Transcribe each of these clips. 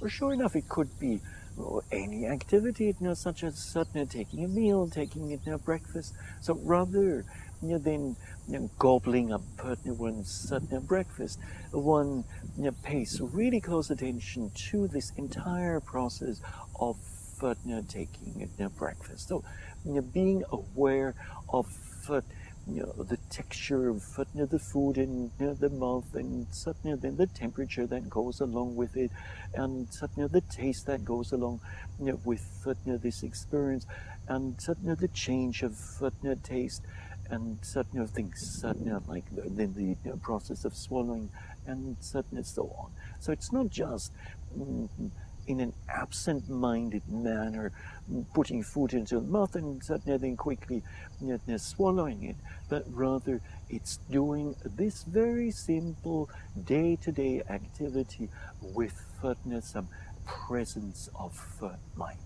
Or sure enough, it could be any activity, such as taking a meal, taking breakfast. So rather than gobbling up one's breakfast, one pays really close attention to this entire process of taking breakfast. So being aware of the texture of the food in the mouth, and then the temperature that goes along with it, and the taste that goes along with this experience, and the change of taste, and things like the process of swallowing, and so on. So it's not just in an absent-minded manner putting food into the mouth and then quickly swallowing it, but rather it's doing this very simple day-to-day activity with some presence of mind.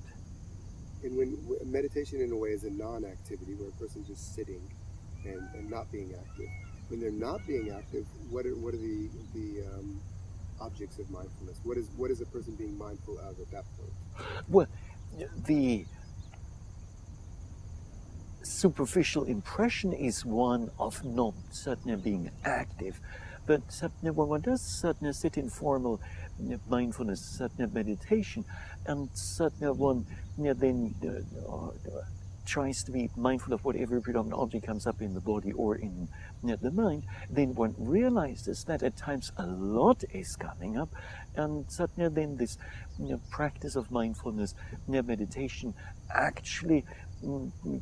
And when meditation, in a way, is a non-activity where a person's just sitting and not being active. When they're not being active, what are the objects of mindfulness? What is a person being mindful of at that point? Well, the superficial impression is one of not being active, but when one does sit in formal mindfulness meditation, and one then tries to be mindful of whatever predominant object comes up in the body or in the mind, then one realizes that at times a lot is coming up, and then this practice of mindfulness meditation actually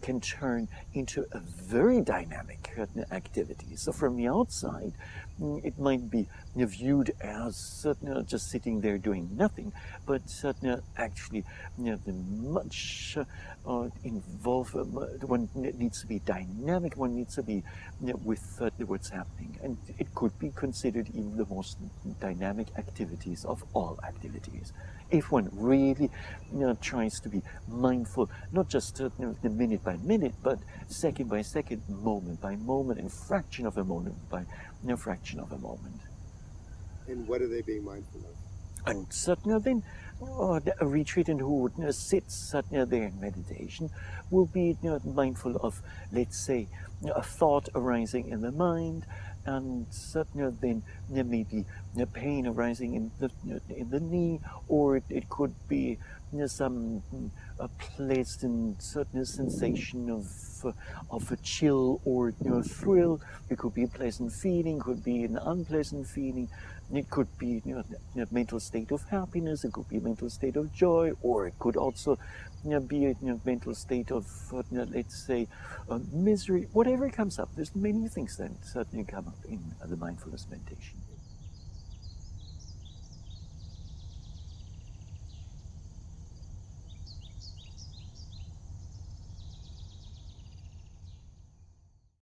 can turn into a very dynamic activity. So from the outside, it might be viewed as just sitting there doing nothing, but actually the much involved. One needs to be dynamic. One needs to be with what's happening, and it could be considered even the most dynamic activities of all activities. If one really tries to be mindful, not just minute by minute, but second by second, moment by moment, and fraction of a moment by fraction of a moment. And what are they being mindful of? And then a retreatant who sits there in meditation will be mindful of, let's say, a thought arising in the mind, and then there may be pain arising in the knee, or it could be some a pleasant sensation of a chill or thrill. It could be a pleasant feeling, could be an unpleasant feeling. It could be a mental state of happiness, it could be a mental state of joy, or it could also be a mental state of, let's say, misery. Whatever comes up, there's many things that certainly come up in the mindfulness meditation.